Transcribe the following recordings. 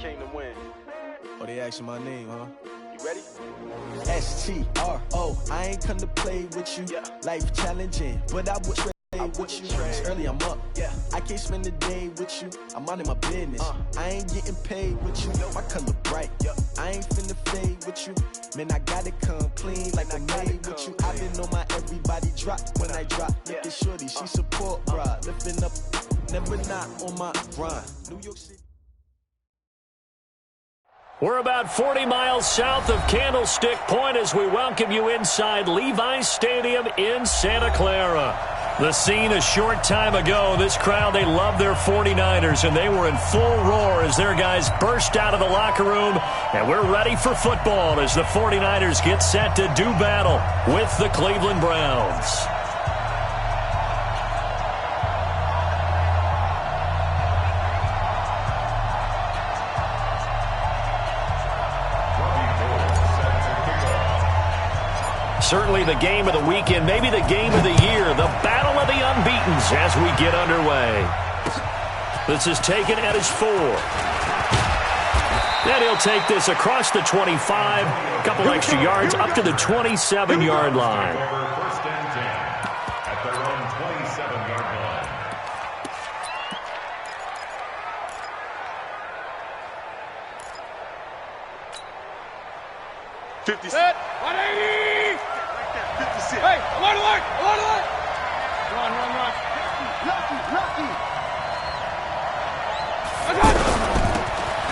came to win. Oh, they asking my name, huh? You ready? S-T-R-O. I ain't come to play with you. Yeah. Life challenging, but I would trade with you. It's early, I'm up. Yeah. I can't spend the day with you. I'm minding my business. I ain't getting paid with you. My color bright. Yep. I ain't finna fade with you. Man, I gotta come clean like I'm made with you. I've been on my everybody drop when I drop. Look at shorty, she support, bruh. Lifting up, never not on my grind. New York City. We're about 40 miles south of Candlestick Point as we welcome you inside Levi's Stadium in Santa Clara. The scene a short time ago, this crowd, they love their 49ers, and they were in full roar as their guys burst out of the locker room. And we're ready for football as the 49ers get set to do battle with the Cleveland Browns. Certainly the game of the weekend, maybe the game of the year, the battle of the unbeatens as we get underway. This is taken at his 4. Then he'll take this across the 25, a couple extra yards up to the 27-yard line. First and 10 at their own 27-yard line. Set. 180. Hey, alert, alert, alert, alert. Run. Lucky.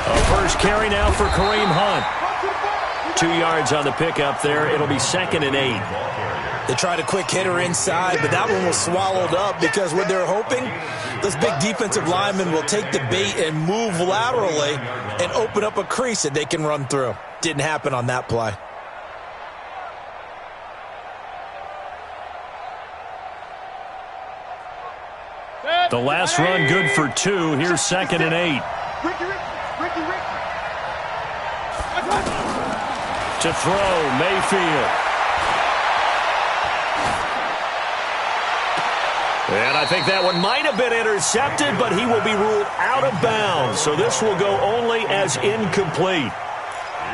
A first carry now for Kareem Hunt. 2 yards on the pickup there. It'll be 2nd and 8. They tried a quick hitter inside, but that one was swallowed up because what they're hoping, this big defensive lineman will take the bait and move laterally and open up a crease that they can run through. Didn't happen on that play. The last run good for 2. Here's 2nd and 8. Ricky. To throw, Mayfield. And I think that one might have been intercepted, but he will be ruled out of bounds. So this will go only as incomplete.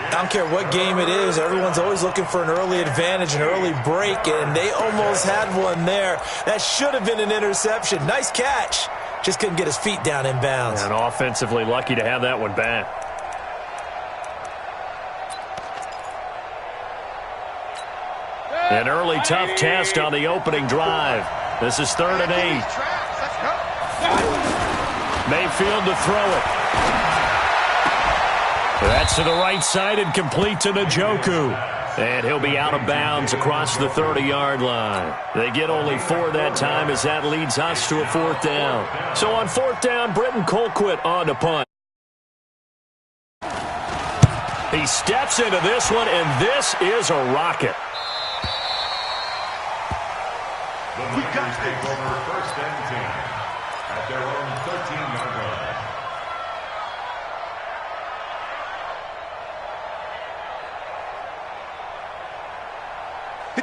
I don't care what game it is. Everyone's always looking for an early advantage, an early break, and they almost had one there. That should have been an interception. Nice catch. Just couldn't get his feet down in bounds. And offensively lucky to have that one back. An early tough test on the opening drive. This is 3rd and 8. Mayfield to throw it. That's to the right side and complete to Njoku. And he'll be out of bounds across the 30-yard line. They get only 4 that time as that leads us to a 4th down. So on 4th down, Britton Colquitt on to punt. He steps into this one, and this is a rocket. We got to take over 1st and 10 at their own 13-yard line.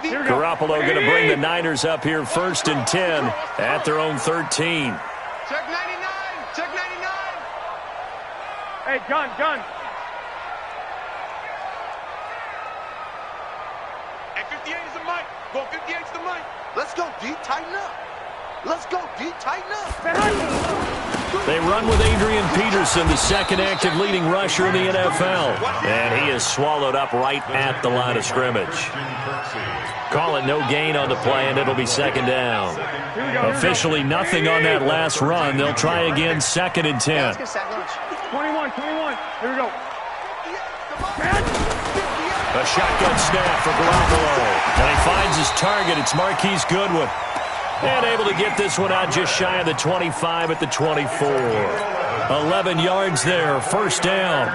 Garoppolo going to bring the Niners up here 1st and 10 at their own 13. Check 99. Check 99. Hey, gun. Hey, 58 is the mic. Go 58 is the mic. Let's go, D. Tighten up. Let's go, D. Tighten up. They run with Adrian Peterson, the 2nd active leading rusher in the NFL. And he is swallowed up right at the line of scrimmage. Call it no gain on the play, and it'll be 2nd down. Officially nothing on that last run. They'll try again 2nd and 10. 21. Here we go. A shotgun snap for Garoppolo. And he finds his target. It's Marquise Goodwin. And able to get this one out just shy of the 25 at the 24. 11 yards there. 1st down.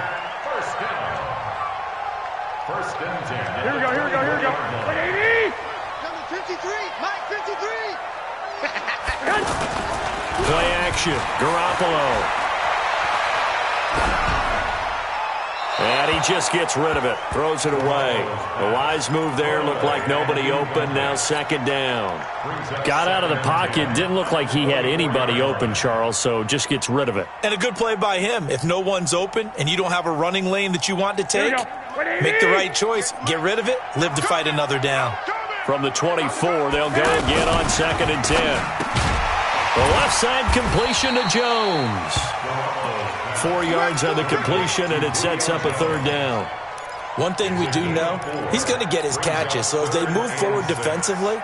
First and 10. Here we go. 80. Number 53. Mike 53. Play action. Garoppolo. And he just gets rid of it, throws it away. A wise move there, looked like nobody open, now second down. Got out of the pocket, didn't look like he had anybody open, Charles, so just gets rid of it. And a good play by him. If no one's open and you don't have a running lane that you want to take, make the right choice, get rid of it, live to fight another down. From the 24, they'll go again on second and 10. The left side completion to Jones. 4 yards on the completion, and it sets up a third down. One thing we do know, he's going to get his catches. So as they move forward defensively,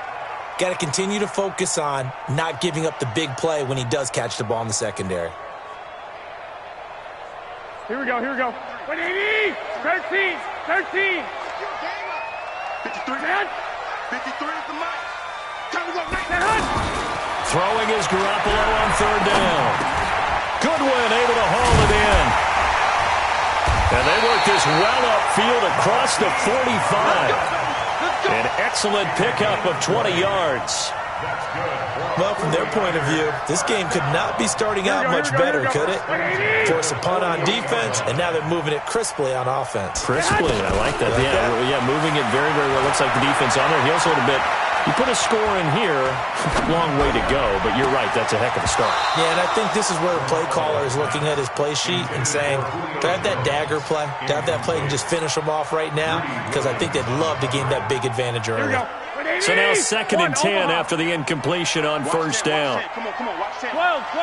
got to continue to focus on not giving up the big play when he does catch the ball in the secondary. Here we go. 180, 13. 53. 53 is the mic. Throwing is Garoppolo on third down. Goodwin able to haul it in. And they work this well upfield across the 45. An excellent pickup of 20 yards. Well, from their point of view, this game could not be starting out much better, could it? Force a punt on defense, and now they're moving it crisply on offense. Crisply, I like that. Yeah, moving it very, very well. Looks like the defense on there. He also had a bit. You put a score in here, long way to go, but you're right, that's a heck of a start. Yeah, and I think this is where the play caller is looking at his play sheet and saying, do I have that dagger play? Do I have that play and just finish them off right now? Because I think they'd love to gain that big advantage early. So now second and 10 after the incompletion on first down. Come on, watch 10. 12. 3.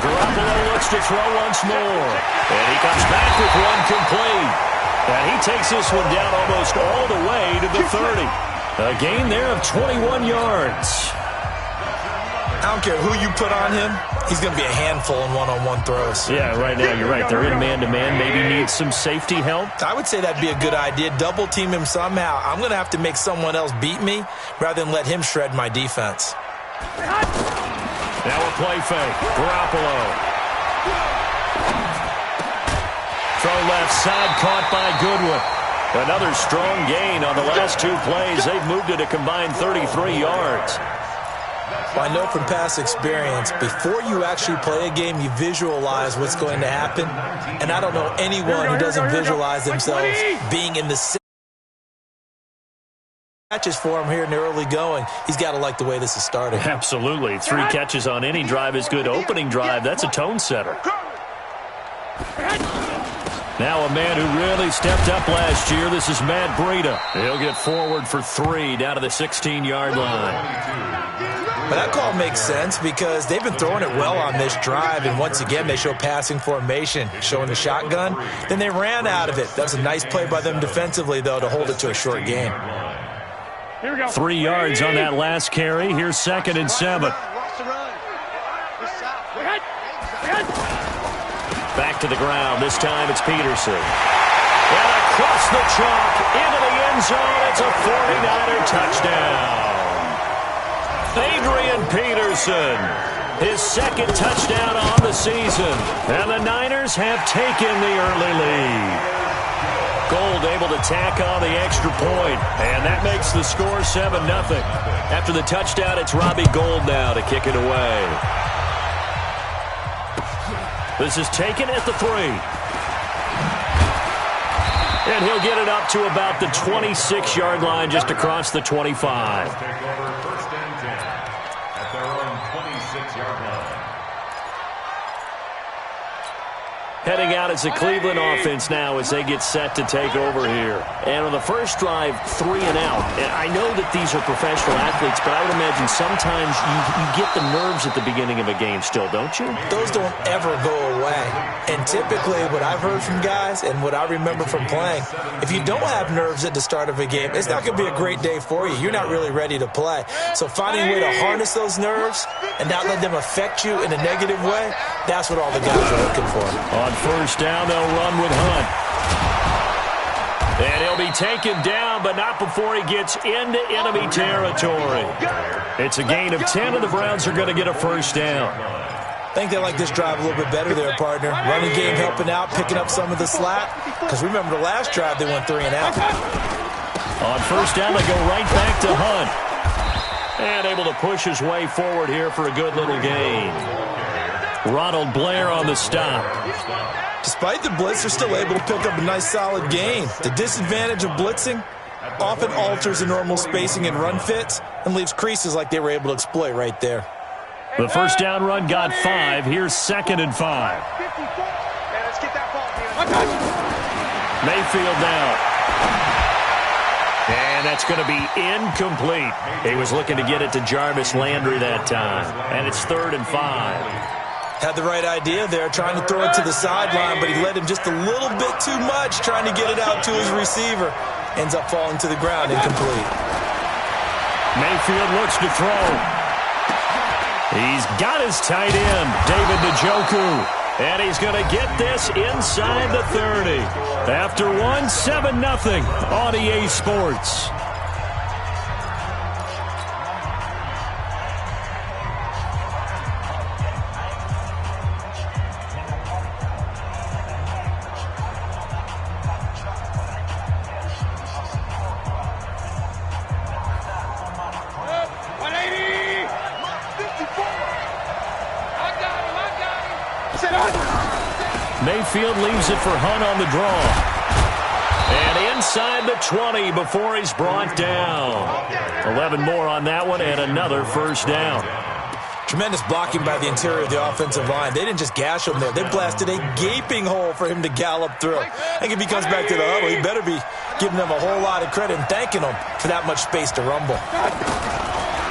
Garoppolo looks to throw once more. And he comes back with one complete. And he takes this one down almost all the way to the 30. A gain there of 21 yards. I don't care who you put on him. He's going to be a handful in one-on-one throws. Yeah, right now you're right. They're in man-to-man. Maybe needs some safety help. I would say that'd be a good idea. Double team him somehow. I'm going to have to make someone else beat me rather than let him shred my defense. Now a play fake. Garoppolo. Throw left side, caught by Goodwin. Another strong gain on the last 2 plays. They've moved it a combined 33 yards. Well, I know from past experience, before you actually play a game, you visualize what's going to happen. And I don't know anyone who doesn't visualize themselves being in the catches for him here in the early going. He's got to like the way this is starting. Absolutely. 3 catches on any drive is good. Opening drive, that's a tone setter. Now a man who really stepped up last year. This is Matt Breida. He'll get forward for 3 down to the 16-yard line. But that call makes sense because they've been throwing it well on this drive, and once again they show passing formation, showing the shotgun. Then they ran out of it. That was a nice play by them defensively, though, to hold it to a short game. 3 yards on that last carry. Here's second and 7. Back to the ground. This time it's Peterson. And across the chalk into the end zone. It's a 49er touchdown. Adrian Peterson, his second touchdown on the season. And the Niners have taken the early lead. Gold able to tack on the extra point. And that makes the score 7-0. After the touchdown, it's Robbie Gould now to kick it away. This is taken at the 3. And he'll get it up to about the 26-yard line, just across the 25. Take over first and 10 at their own 26-yard line. Heading out as a Cleveland offense now as they get set to take over here. And on the first drive, 3 and out. And I know that these are professional athletes, but I would imagine sometimes you get the nerves at the beginning of a game still, don't you? Those don't ever go away. And typically what I've heard from guys and what I remember from playing, if you don't have nerves at the start of a game, it's not going to be a great day for you. You're not really ready to play. So finding a way to harness those nerves and not let them affect you in a negative way, that's what all the guys are looking for. On first down, they'll run with Hunt. And he'll be taken down, but not before he gets into enemy territory. It's a gain of 10, and the Browns are going to get a first down. I think they like this drive a little bit better there, partner. Running game helping out, picking up some of the slack. Because remember the last drive, they went 3 and out. On first down, they go right back to Hunt. And able to push his way forward here for a good little gain. Ronald Blair on the stop. Despite the blitz, they're still able to pick up a nice solid gain. The disadvantage of blitzing often alters the normal spacing and run fits and leaves creases like they were able to exploit right there. The first down run got 5. Here's 2nd and 5. Mayfield now. And that's going to be incomplete. He was looking to get it to Jarvis Landry that time. And it's 3rd and 5. Had the right idea there, trying to throw it to the sideline, but he led him just a little bit too much, trying to get it out to his receiver. Ends up falling to the ground, incomplete. Mayfield looks to throw. He's got his tight end, David Njoku. And he's going to get this inside the 30. After 7-0 on EA Sports. Mayfield leaves it for Hunt on the draw. And inside the 20 before he's brought down. 11 more on that one and another first down. Tremendous blocking by the interior of the offensive line. They didn't just gash him there. They blasted a gaping hole for him to gallop through. I think if he comes back to the huddle, he better be giving them a whole lot of credit and thanking them for that much space to rumble.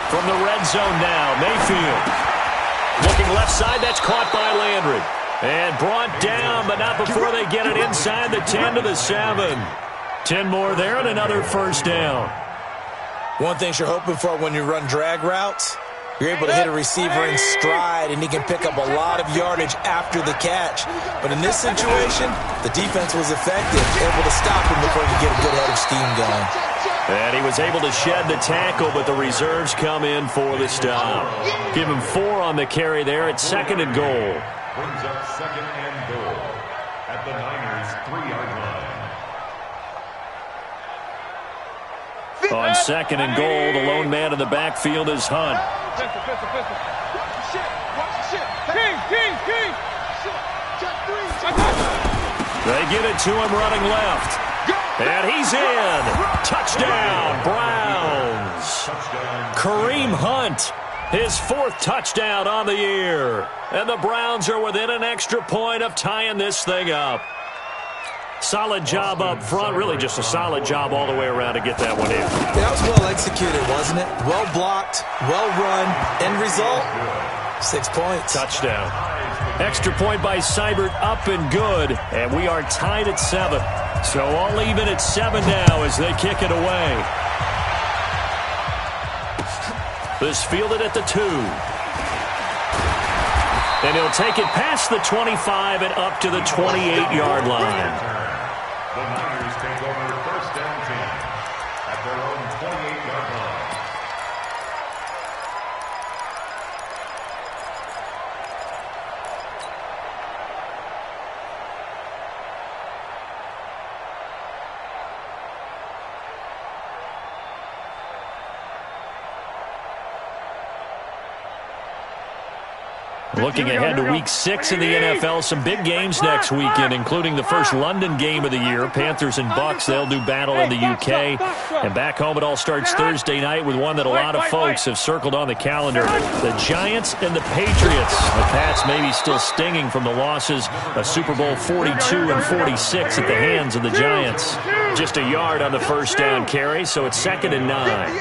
From the red zone now, Mayfield. Looking left side, that's caught by Landry. And brought down, but not before they get it inside the 10 to the 7. 10 more there and another first down. One thing you're hoping for when you run drag routes, you're able to hit a receiver in stride, and he can pick up a lot of yardage after the catch. But in this situation, the defense was effective, able to stop him before he could get a good head of steam going. And he was able to shed the tackle, but the reserves come in for the stop. Give him 4 on the carry there at 2nd and goal. Brings up 2nd and goal at the Niners' 3-yard line. On 2nd and goal, the lone man in the backfield is Hunt. They give it to him running left. And he's in. Touchdown, Browns. Kareem Hunt, his 4th touchdown on the year. And the Browns are within an extra point of tying this thing up. Solid job up front. Really just a solid job all the way around to get that one in. Yeah, that was well executed, wasn't it? Well blocked, well run. End result, 6 points. Touchdown. Extra point by Seibert, up and good. And we are tied at 7. So all even at 7 now as they kick it away. This fielded at the 2. And he'll take it past the 25 and up to the 28-yard line. The Niners take over 1st and 10 at their own 28-yard line. Looking ahead to Week 6 in the NFL, some big games next weekend, including the first London game of the year. Panthers and Bucks, they'll do battle in the UK. And back home, it all starts Thursday night with one that a lot of folks have circled on the calendar. The Giants and the Patriots. The Pats maybe still stinging from the losses of Super Bowl 42 and 46 at the hands of the Giants. Just a yard on the first down carry, so it's 2nd and 9.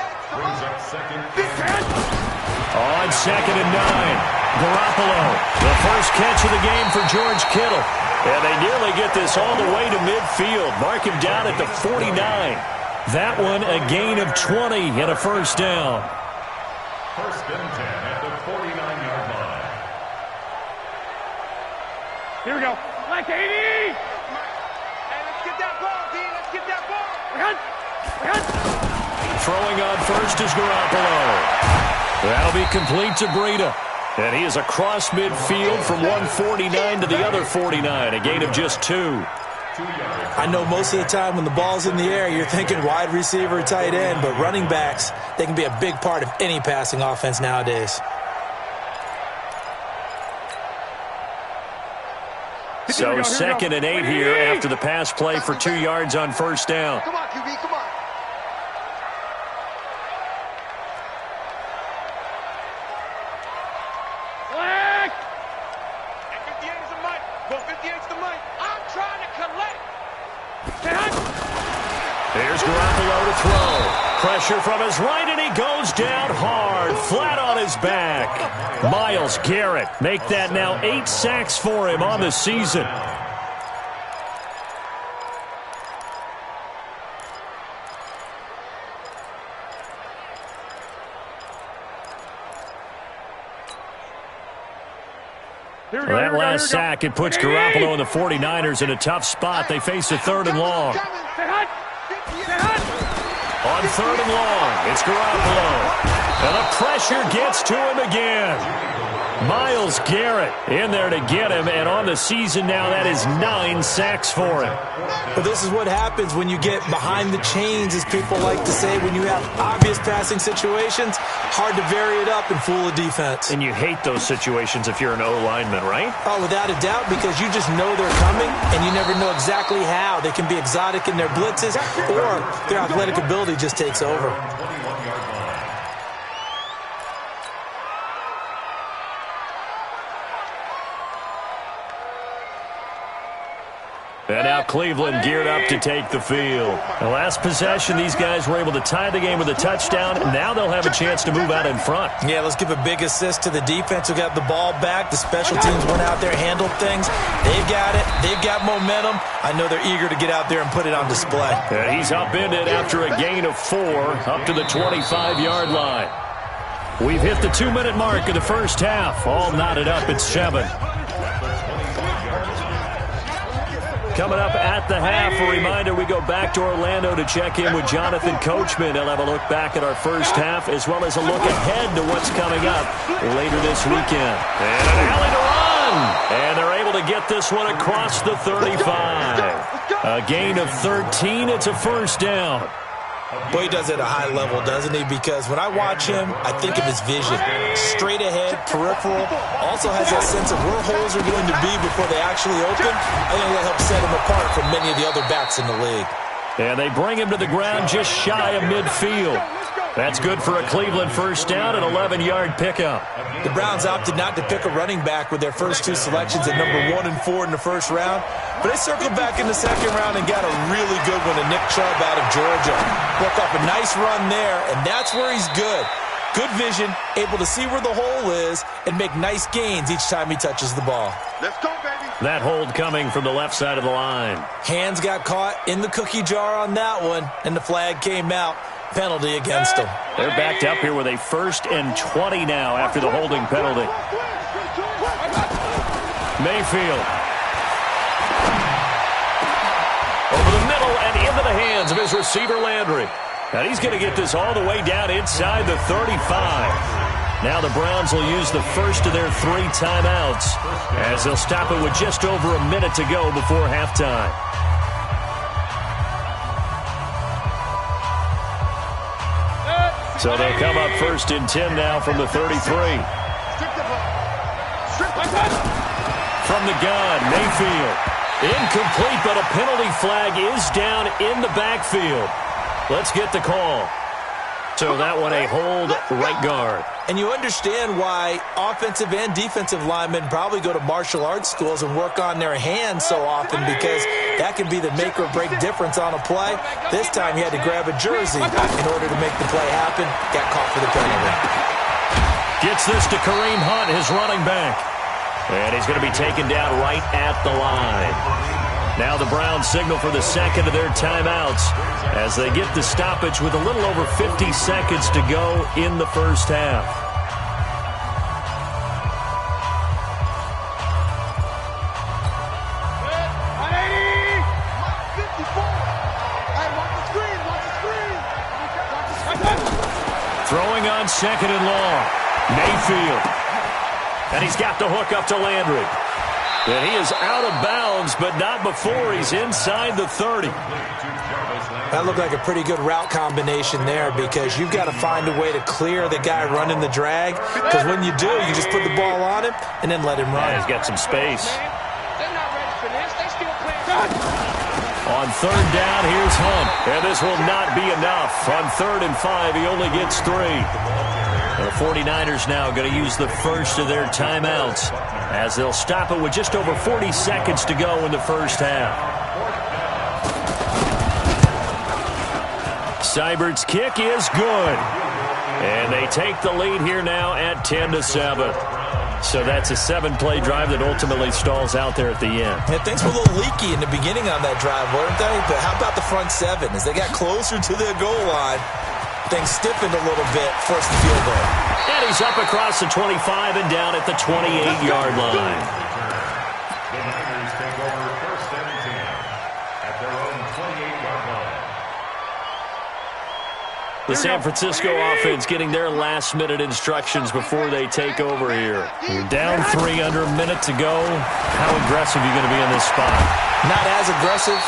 On 2nd and 9. Garoppolo, the first catch of the game for George Kittle. And they nearly get this all the way to midfield. Mark him down at the 49. That one a gain of 20 and a first down. 1st and 10 at the 49-yard line. Here we go. Like 80. Hey, let's get that ball, D. Let's get that ball. Throwing on first is Garoppolo. That'll be complete to Breida. And he is across midfield from 149 to the other 49, a gain of just 2. I know most of the time when the ball's in the air, you're thinking wide receiver, tight end, but running backs, they can be a big part of any passing offense nowadays. So 2nd and 8 here after the pass play for 2 yards on first down. Come on, QB, come on. Flag! And 58 is the mic. Go 58 is the mic. I'm trying to collect. Here's Garoppolo to throw. Pressure from his right, and he goes down hard, flat on his back. Myles Garrett make that now 8 sacks for him on the season. Well, that last sack, it puts Garoppolo and the 49ers in a tough spot. They face a 3rd and long. On 3rd and long, it's Garoppolo. And the pressure gets to him again. Myles Garrett in there to get him, and on the season now, that is 9 sacks for him. But this is what happens when you get behind the chains, as people like to say. When you have obvious passing situations, hard to vary it up and fool a defense. And you hate those situations if you're an O-lineman, right? Oh, without a doubt, because you just know they're coming, and you never know exactly how. They can be exotic in their blitzes, or their athletic ability just takes over. And now Cleveland geared up to take the field. The last possession, these guys were able to tie the game with a touchdown. Now they'll have a chance to move out in front. Yeah, let's give a big assist to the defense who got the ball back. The special teams went out there, handled things. They've got it. They've got momentum. I know they're eager to get out there and put it on display. And he's upended after a gain of 4 up to the 25-yard line. We've hit the 2-minute mark of the first half. All knotted up at 7. Coming up at the half, a reminder, we go back to Orlando to check in with Jonathan Coachman. He'll have a look back at our first half as well as a look ahead to what's coming up later this weekend. And an alley to run. And they're able to get this one across the 35. A gain of 13. It's a first down. Boy, he does it at a high level, doesn't he? Because when I watch him, I think of his vision. Straight ahead, peripheral. Also has that sense of where holes are going to be before they actually open. I think that helps set him apart from many of the other backs in the league. And they bring him to the ground just shy of midfield. That's good for a Cleveland first down, an 11-yard pickup. The Browns opted not to pick a running back with their first 2 selections at number 1 and 4 in the first round. But they circled back in the second round and got a really good one to Nick Chubb out of Georgia. Broke off a nice run there, and that's where he's good. Good vision, able to see where the hole is, and make nice gains each time he touches the ball. Let's go, baby. That hold coming from the left side of the line. Hands got caught in the cookie jar on that one, and the flag came out. Penalty against them. They're backed up here with a 1st and 20 now after the holding penalty. Mayfield. Over the middle and into the hands of his receiver, Landry. And he's going to get this all the way down inside the 35. Now the Browns will use the first of their 3 timeouts as they'll stop it with just over a minute to go before halftime. So they'll come up 1st and 10 now from the 33. From the gun, Mayfield. Incomplete, but a penalty flag is down in the backfield. Let's get the call. So that one a hold right guard. And you understand why offensive and defensive linemen probably go to martial arts schools and work on their hands so often, because that can be the make or break difference on a play. This time he had to grab a jersey in order to make the play happen. Got caught for the penalty. Gets this to Kareem Hunt, his running back. And he's going to be taken down right at the line. Now the Browns signal for the second of their timeouts as they get the stoppage with a little over 50 seconds to go in the first half. Throwing on 2nd and long. Mayfield. And he's got the hook up to Landry. And he is out of bounds, but not before he's inside the 30. That looked like a pretty good route combination there, because you've got to find a way to clear the guy running the drag, because when you do, you just put the ball on him and then let him run. Yeah, he's got some space. On third down, here's Hunt. And this will not be enough. On 3rd and 5, he only gets 3. The 49ers now going to use the first of their timeouts as they'll stop it with just over 40 seconds to go in the first half. Seibert's kick is good. And they take the lead here now at 10-7. So that's a 7-play drive that ultimately stalls out there at the end. Yeah, things were a little leaky in the beginning on that drive, weren't they? But how about the front 7? As they got closer to their goal line, things stiffened a little bit, forced the field goal. And he's up across the 25 and down at the 28-yard line. The Niners take over 1st and 10 at their own 28-yard line. The San Francisco offense getting their last-minute instructions before they take over here. You're down 3 under a minute to go. How aggressive are you going to be in this spot? Not as aggressive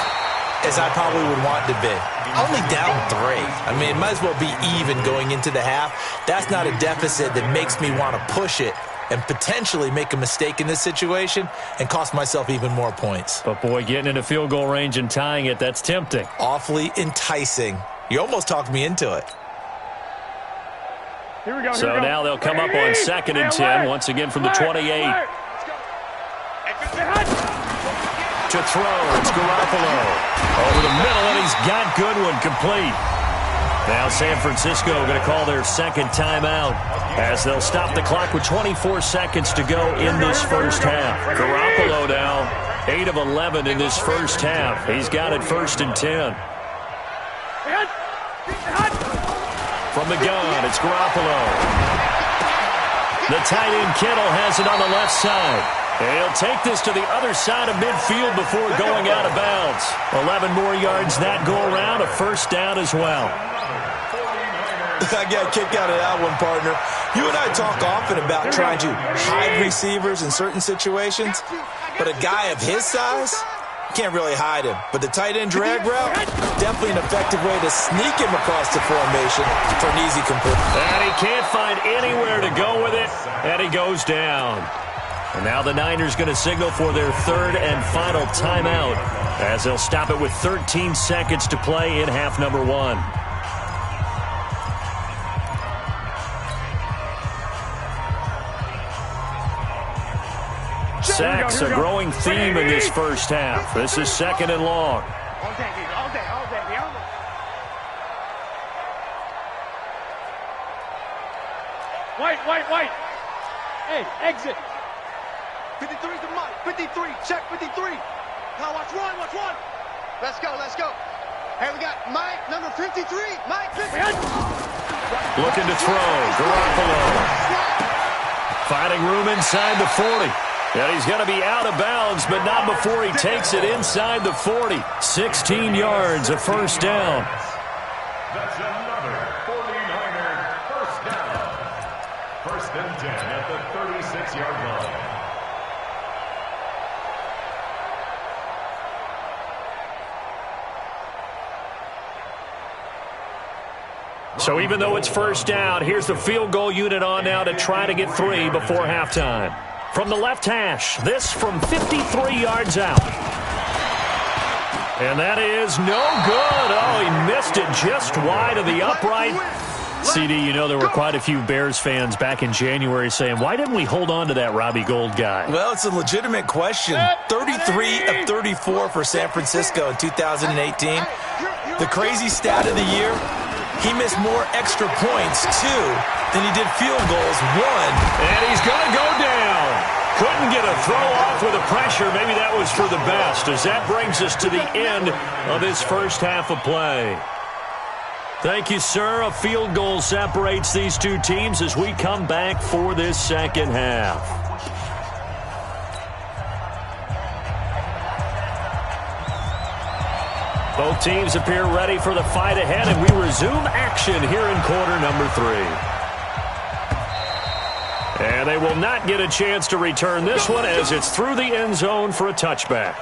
as I probably would want to be. Only down 3. I mean, it might as well be even going into the half. That's not a deficit that makes me want to push it and potentially make a mistake in this situation and cost myself even more points. But, boy, getting into field goal range and tying it, that's tempting. Awfully enticing. You almost talked me into it. Here we go. So now they'll come up on 2nd and 10, once again from the 28. To throw, it's Garoppolo. Over the middle, and he's got Goodwin complete. Now San Francisco going to call their second timeout as they'll stop the clock with 24 seconds to go in this first half. Garoppolo now 8 of 11 in this first half. He's got it 1st and 10. From the gun, it's Garoppolo. The tight end Kittle has it on the left side. He'll take this to the other side of midfield before going out of bounds. 11 more yards that go around, a first down as well. I got a kick out of that one, partner. You and I talk often about trying to hide receivers in certain situations, but a guy of his size, can't really hide him. But the tight end drag route, definitely an effective way to sneak him across the formation for an easy complete. And he can't find anywhere to go with it, and he goes down. And now the Niners going to signal for their 3rd and final timeout as they'll stop it with 13 seconds to play in half number 1. Sacks, a growing theme in this first half. This is 2nd and long. All day. White. Hey, exit. 53's the Mike. 53. Check 53. Now watch one. Let's go. Hey, we got Mike, number 53. Mike, 53. Looking to throw. Garoppolo. Finding room inside the 40. And he's going to be out of bounds, but not before he takes it inside the 40. 16 yards, a first down. That's another 49er first down. 1st and 10 at the 36-yard line. So even though it's first down, here's the field goal unit on now to try to get 3 before halftime. From the left hash, this from 53 yards out. And that is no good. Oh, he missed it just wide of the upright. CD, you know there were quite a few Bears fans back in January saying, why didn't we hold on to that Robbie Gould guy? Well, it's a legitimate question. 33 of 34 for San Francisco in 2018. The crazy stat of the year, he missed more extra points, 2, than he did field goals, 1. And he's going to go down. Couldn't get a throw off with the pressure. Maybe that was for the best, as that brings us to the end of this first half of play. Thank you, sir. A field goal separates these two teams as we come back for this second half. Both teams appear ready for the fight ahead, and we resume action here in quarter number 3. And they will not get a chance to return this one as it's through the end zone for a touchback.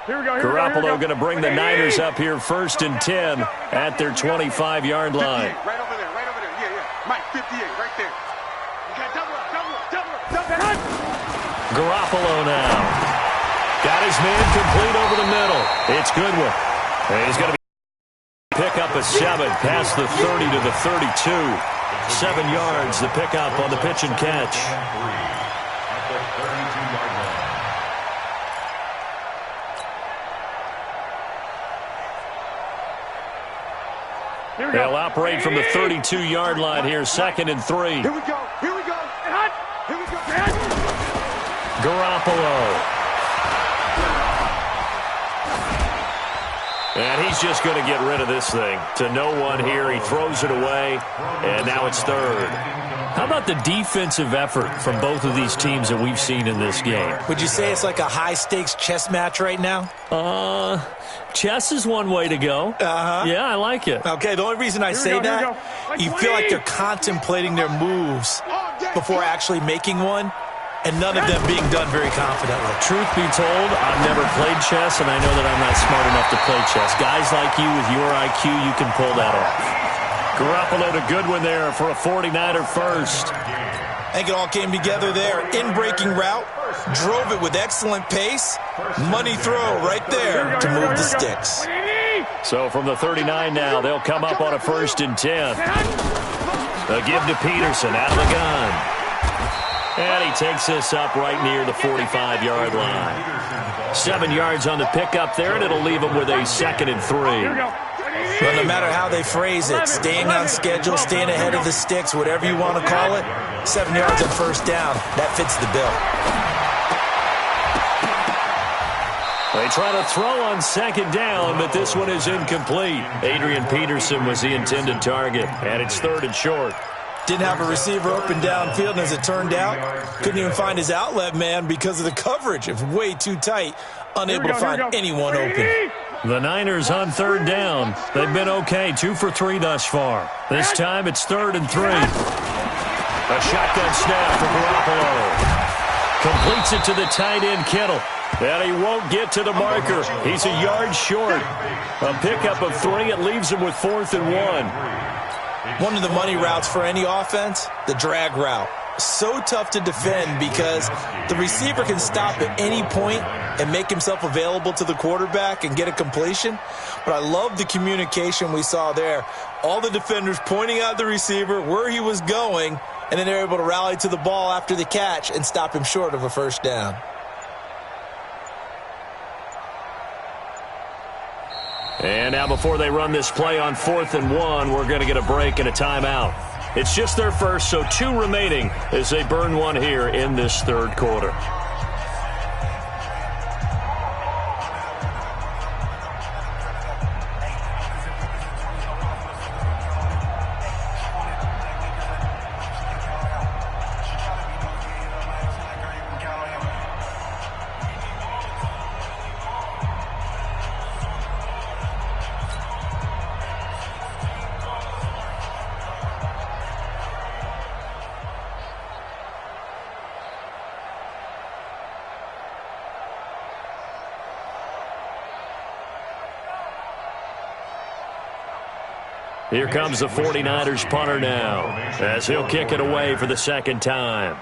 Garoppolo going to bring the Niners up here 1st and 10 at their 25-yard line. Right over there. Yeah. Mike, 58, right there. You got double up. Garoppolo now. Got his man complete over the middle. It's Goodwin. And he's going to pick up a 7 past the 30 to the 32. 7 yards, the pickup on the pitch and catch. They'll operate from the 32-yard line here, 2nd and 3. Here we go. Garoppolo. And he's just going to get rid of this thing. To no one here. He throws it away, and now it's 3rd. How about the defensive effort from both of these teams that we've seen in this game? Would you say it's like a high-stakes chess match right now? Chess is one way to go. Yeah, I like it. Okay, the only reason I say that, you feel like they're contemplating their moves before actually making one, and none of them being done very confidently. Truth be told, I've never played chess, and I know that I'm not smart enough to play chess. Guys like you with your IQ, you can pull that off. Garoppolo to Goodwin there for a 49er first. I think it all came together there. In-breaking route, drove it with excellent pace. Money throw right there to move the sticks. So from the 39 now, they'll come up on a 1st and 10. They'll give to Peterson out of the gun. And he takes this up right near the 45-yard line. 7 yards on the pickup there, and it'll leave him with a 2nd and 3. Well, no matter how they phrase it, staying on schedule, staying ahead of the sticks, whatever you want to call it, 7 yards on 1st down, that fits the bill. They try to throw on 2nd down, but this one is incomplete. Adrian Peterson was the intended target, and it's 3rd and short. Didn't have a receiver open downfield, and as it turned out, couldn't even find his outlet man because of the coverage. It was way too tight, unable to find anyone open. The Niners on 3rd down. They've been okay, 2 for 3 thus far. This time it's 3rd and 3. A shotgun snap for Garoppolo. Completes it to the tight end, Kittle. And he won't get to the marker. He's a yard short. A pickup of 3. It leaves him with 4th and 1. One of the money routes for any offense, the drag route. So tough to defend because the receiver can stop at any point and make himself available to the quarterback and get a completion. But I love the communication we saw there. All the defenders pointing out the receiver, where he was going, and then they're able to rally to the ball after the catch and stop him short of a 1st down. And now before they run this play on 4th and 1, we're going to get a break and a timeout. It's just their first, so 2 remaining as they burn one here in this 3rd quarter. Here comes the 49ers punter now, as he'll kick it away for the 2nd time.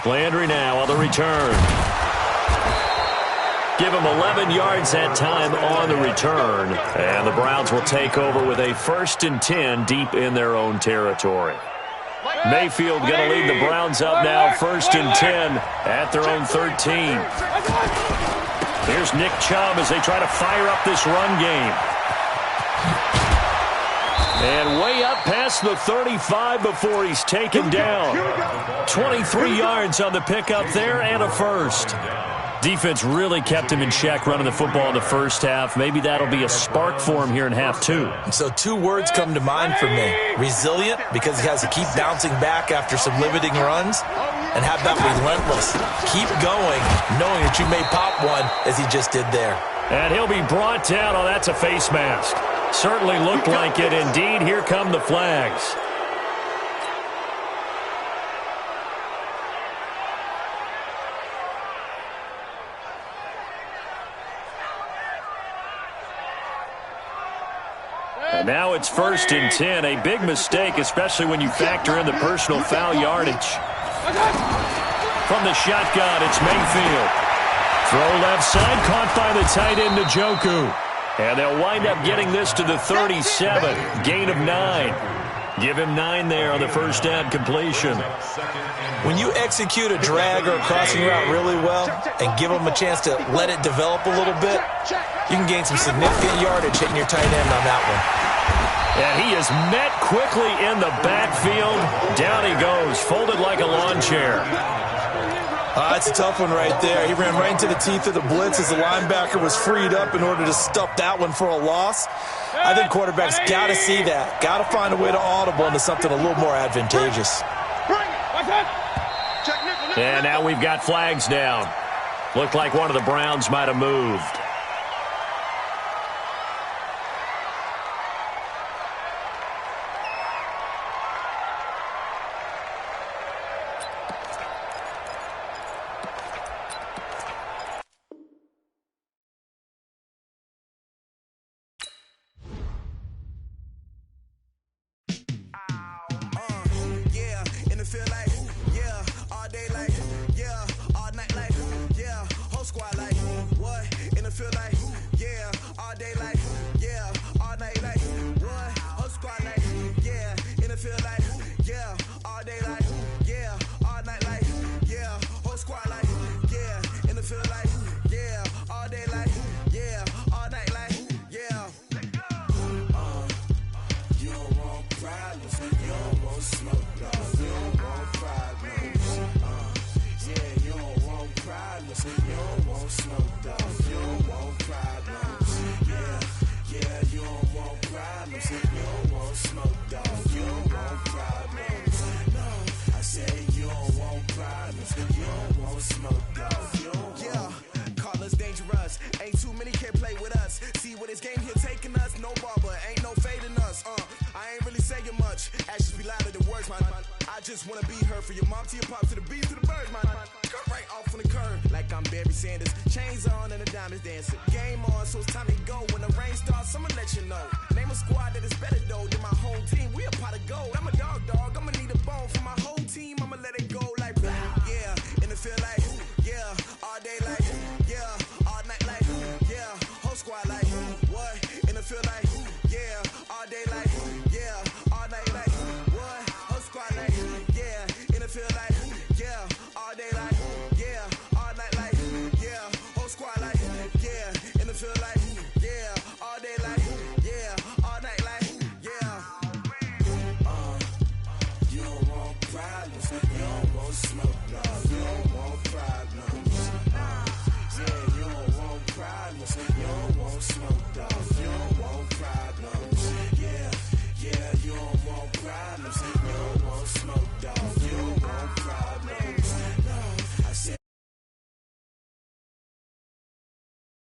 Landry now on the return. Give him 11 yards that time on the return. And the Browns will take over with a 1st and 10 deep in their own territory. Mayfield going to lead the Browns up now, 1st and 10 at their own 13. Here's Nick Chubb as they try to fire up this run game. And way up past the 35 before he's taken down. 23 yards on the pickup there and a 1st. Defense really kept him in check running the football in the 1st half. Maybe that'll be a spark for him here in half 2. So 2 words come to mind for me. Resilient, because he has to keep bouncing back after some limiting runs. And how about relentless? Keep going, knowing that you may pop one, as he just did there. And he'll be brought down. Oh, that's a face mask. Certainly looked like it. Indeed, here come the flags. Now it's 1st and 10. A big mistake, especially when you factor in the personal foul yardage. From the shotgun, it's Mayfield. Throw left side, caught by the tight end, Njoku. And they'll wind up getting this to the 37. Gain of 9. Give him 9 there on the first down completion. When you execute a drag or a crossing route really well and give them a chance to let it develop a little bit, you can gain some significant yardage hitting your tight end on that one. And he is met quickly in the backfield. Down he goes, folded like a lawn chair. That's a tough one right there. He ran right into the teeth of the blitz as the linebacker was freed up in order to stuff that one for a loss. I think quarterbacks got to see that. Got to find a way to audible into something a little more advantageous. And now we've got flags down. Looked like one of the Browns might have moved. You don't want smoke, dog.